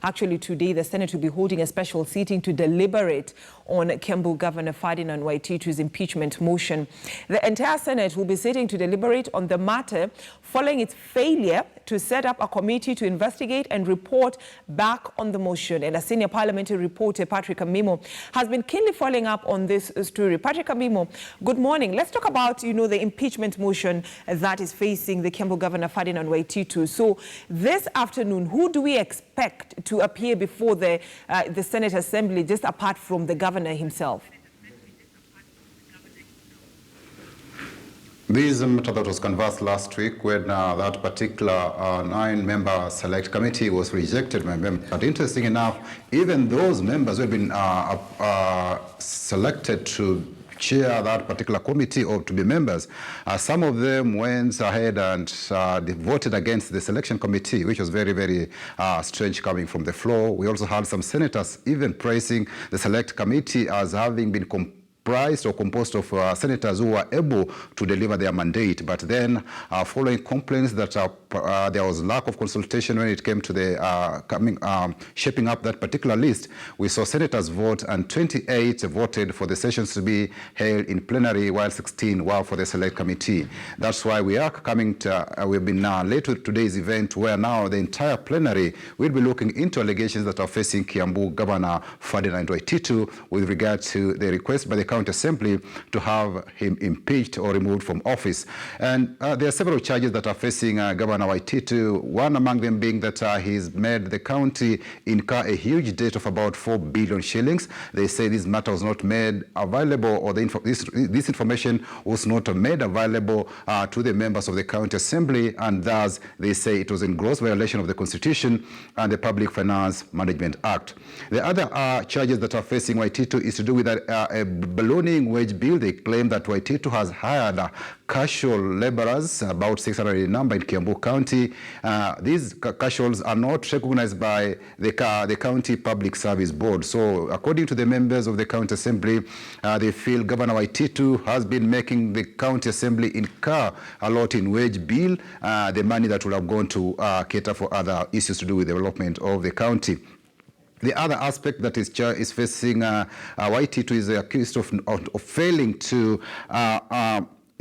Actually, today, the Senate will be holding a special sitting to deliberate on Kiambu Governor Ferdinand Waititu's impeachment motion. The entire Senate will be sitting to deliberate on the matter following its failure to set up a committee to investigate and report back on the motion. And a senior parliamentary reporter, Patrick Amimo, has been keenly following up on this story. Patrick Amimo, good morning. Let's talk about, the impeachment motion that is facing the Kiambu Governor Ferdinand Waititu. So this afternoon, who do we expect to appear before the Senate Assembly, just apart from the governor himself? This is a matter that was canvassed last week when that particular 9-member select committee was rejected by members. But interesting enough, even those members who have been selected to chair that particular committee or to be members, some of them went ahead and they voted against the selection committee, which was very, very strange coming from the floor. We also had some senators even praising the select committee as having been comprised or composed of senators who were able to deliver their mandate. But then, following complaints that there was lack of consultation when it came to the shaping up that particular list, we saw senators vote, and 28 voted for the sessions to be held in plenary, while 16 were for the select committee. That's why we are coming to, we've been late to today's event, where now the entire plenary will be looking into allegations that are facing Kiambu Governor Ferdinand Waititu with regard to the request by the County Assembly to have him impeached or removed from office. And there are several charges that are facing Governor Waititu, one among them being that he's made the county incur a huge debt of about 4 billion shillings. They say this matter was not made available, or this information was not made available to the members of the County Assembly, and thus they say it was in gross violation of the Constitution and the Public Finance Management Act. The other charges that are facing Waititu is to do with a ballooning wage bill. They claim that Waititu has hired casual laborers, about 600 in number, in Kiambu County. These casuals are not recognized by the County Public Service Board. So according to the members of the County Assembly, they feel Governor Waititu has been making the County Assembly incur a lot in wage bill, the money that would have gone to cater for other issues to do with the development of the county. The other aspect that is facing Waititu is accused of failing to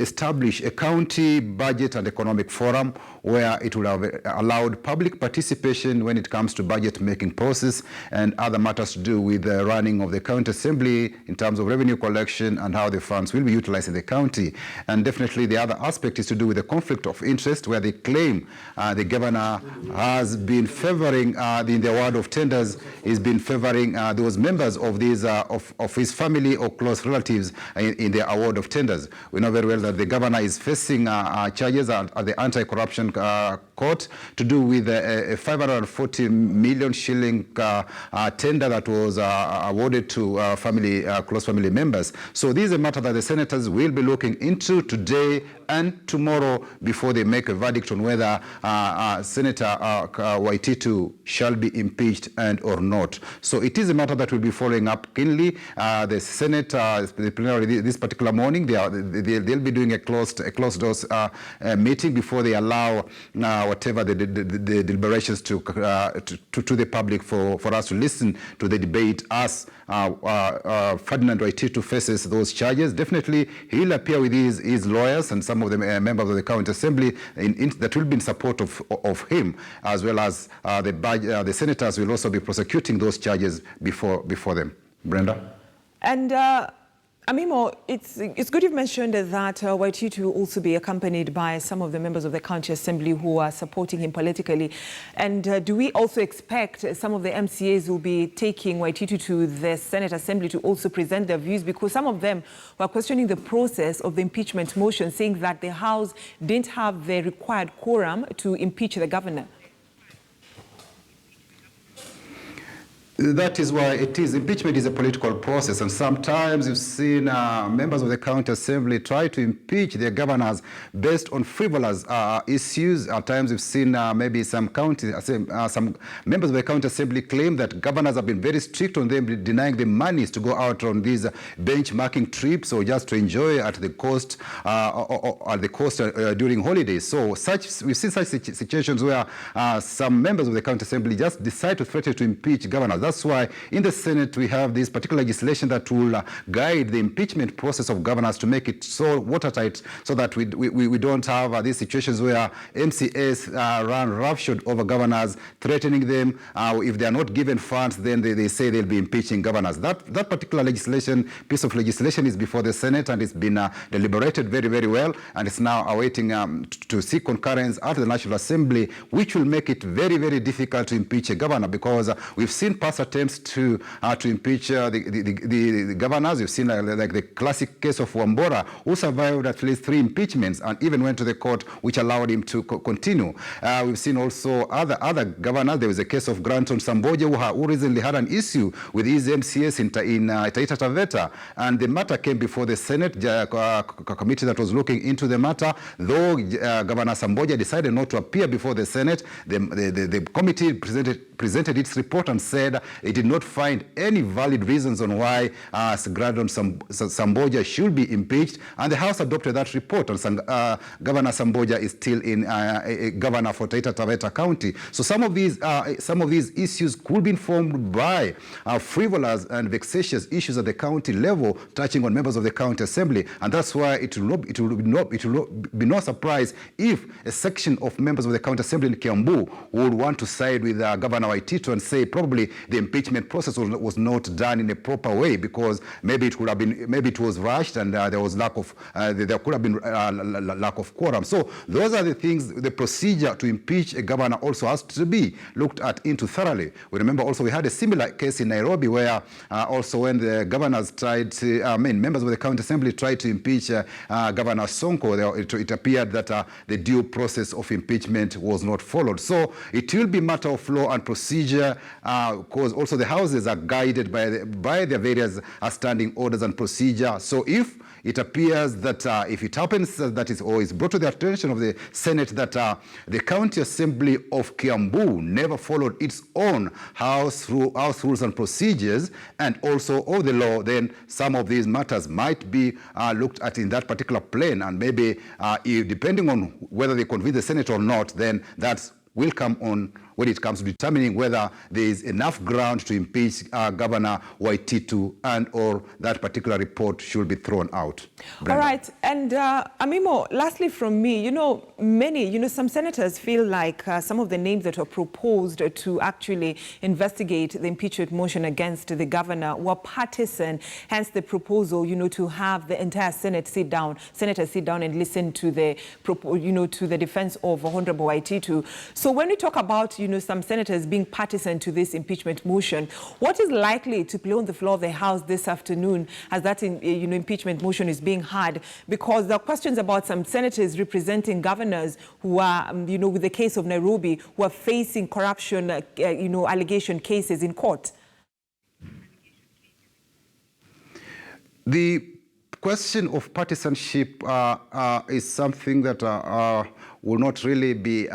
establish a county budget and economic forum where it will have allowed public participation when it comes to budget making process and other matters to do with the running of the County Assembly in terms of revenue collection and how the funds will be utilized in the county. And definitely the other aspect is to do with the conflict of interest, where they claim the governor has been favoring, in the award of tenders, has been favoring those members of these of his family or close relatives in the award of tenders. We know very well that the governor is facing charges at the anti-corruption court to do with a 540 million shilling tender that was awarded to close family members. So this is a matter that the senators will be looking into today and tomorrow before they make a verdict on whether Senator Waititu shall be impeached and or not. So it is a matter that will be following up keenly. The Senate, the plenary this particular morning, they'll be doing a closed doors meeting before they allow whatever the deliberations to the public for us to listen to the debate as Ferdinand Waititu faces those charges. Definitely he will appear with his lawyers and some of the members of the County Assembly that will be in support of him, as well as the senators will also be prosecuting those charges before them. Brenda? And Amimo, it's good you've mentioned that Waititu will also be accompanied by some of the members of the County Assembly who are supporting him politically. And do we also expect some of the MCAs who will be taking Waititu to the Senate Assembly to also present their views? Because some of them were questioning the process of the impeachment motion, saying that the House didn't have the required quorum to impeach the governor. That is why it is. Impeachment is a political process, and sometimes you've seen members of the county assembly try to impeach their governors based on frivolous issues. At times you've seen maybe some members of the county assembly claim that governors have been very strict on them, denying them monies to go out on these benchmarking trips or just to enjoy at the coast during holidays. So we've seen such situations where some members of the county assembly just decide to threaten to impeach governors. That's why in the Senate we have this particular legislation that will guide the impeachment process of governors to make it so watertight, so that we don't have these situations where MCAs run roughshod over governors, threatening them. If they are not given funds, then they say they'll be impeaching governors. That particular piece of legislation is before the Senate, and it's been deliberated very, very well, and it's now awaiting to seek concurrence at the National Assembly, which will make it very, very difficult to impeach a governor, because we've seen past attempts to impeach the governors. You've seen like the classic case of Wambora, who survived at least 3 impeachments and even went to the court, which allowed him to continue. We've seen also other governors. There was a case of Granton Samboja, who recently had an issue with his MCS in Taita Taveta, and the matter came before the Senate committee that was looking into the matter. Though Governor Samboja decided not to appear before the Senate, the committee presented its report and said it did not find any valid reasons on why Granton Samboja should be impeached, and the House adopted that report, and Governor Samboja is still in governor for Taita Taveta County. So some of these issues could be informed by frivolous and vexatious issues at the county level, touching on members of the county assembly, and that's why it will be no surprise if a section of members of the county assembly in Kiambu would want to side with Governor Waititu and say probably the impeachment process was not done in a proper way, because maybe it was rushed, and there could have been lack of quorum. So those are the things. The procedure to impeach a governor also has to be looked at into thoroughly. We remember also we had a similar case in Nairobi where also when the governors members of the county assembly tried to impeach Governor Sonko, it appeared that the due process of impeachment was not followed. So it will be a matter of law and procedure, because also the houses are guided by their various standing orders and procedure. So if it appears that if it happens that is brought to the attention of the Senate that the County Assembly of Kiambu never followed its own house rules and procedures and also of the law, then some of these matters might be looked at in that particular plane, and maybe depending on whether they convene the Senate or not, then that will come on when it comes to determining whether there is enough ground to impeach Governor Waititu, and or that particular report should be thrown out. Brenda. All right. And Amimo, lastly from me, some senators feel like some of the names that were proposed to actually investigate the impeachment motion against the governor were partisan, hence the proposal, to have the entire senators sit down and listen to the, to the defense of Honorable Waititu. So when we talk about, some senators being partisan to this impeachment motion, what is likely to play on the floor of the House this afternoon as that impeachment motion is being heard? Because there are questions about some senators representing governors who are, with the case of Nairobi, who are facing corruption, allegation cases in court. The question of partisanship is something that will not really be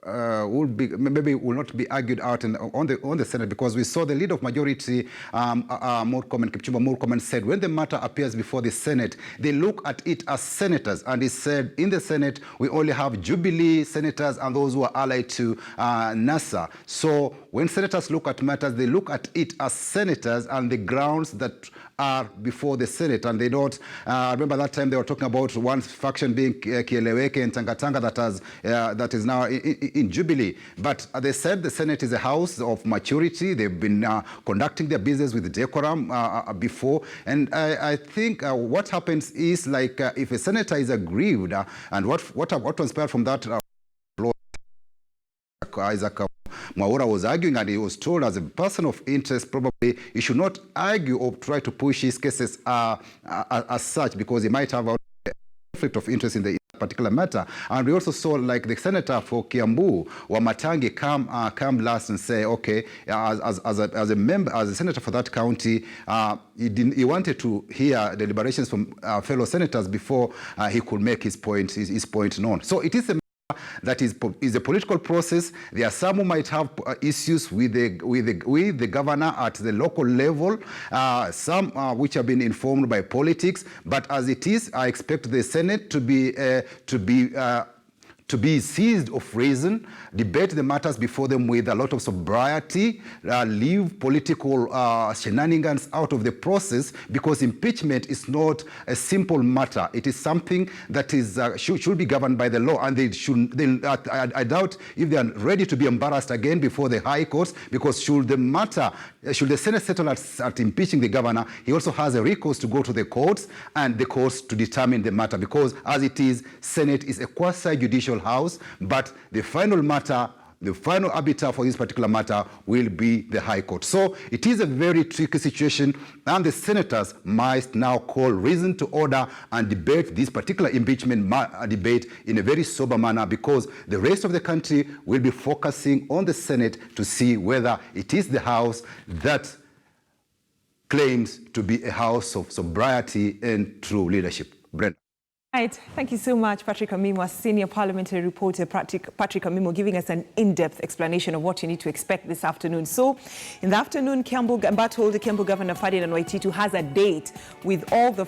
will not be argued out on the Senate, because we saw the leader of majority, Kipchumba Murkomen, said when the matter appears before the Senate, they look at it as senators, and he said in the Senate we only have Jubilee senators and those who are allied to NASA. So when senators look at matters, they look at it as senators and the grounds that are before the Senate, and they don't remember that time they were talking about one faction being Kieleweke and Tangatanga that is now in Jubilee. But they said the Senate is a house of maturity. They've been conducting their business with decorum before, and I think what happens is like if a senator is aggrieved, and what transpired from that Isaac Mwaura was arguing, and he was told as a person of interest probably he should not argue or try to push his cases as such, because he might have a conflict of interest in the particular matter. And we also saw like the senator for Kiambu, Wamatangi, come last and say, okay, as a member, as a senator for that county, he wanted to hear deliberations from fellow senators before he could make his point known. So it is a that is a political process. There are some who might have issues with the governor at the local level, some which have been informed by politics. But as it is, I expect the Senate to be seized of reason, debate the matters before them with a lot of sobriety, leave political shenanigans out of the process, because impeachment is not a simple matter. It is something that is should be governed by the law, and I doubt if they are ready to be embarrassed again before the high courts, because should the Senate settle at impeaching the governor, he also has a recourse to go to the courts and the courts to determine the matter, because as it is, Senate is a quasi-judicial house, but the final matter, the final arbiter for this particular matter will be the High Court. So it is a very tricky situation, and the senators must now call reason to order and debate this particular impeachment debate in a very sober manner, because the rest of the country will be focusing on the Senate to see whether it is the House that claims to be a house of sobriety and true leadership. Brenda. Right. Thank you so much, Patrick Amimo, senior parliamentary reporter. Patrick Amimo giving us an in-depth explanation of what you need to expect this afternoon. So, in the afternoon, Kiambu Governor Ferdinand Waititu has a date with all the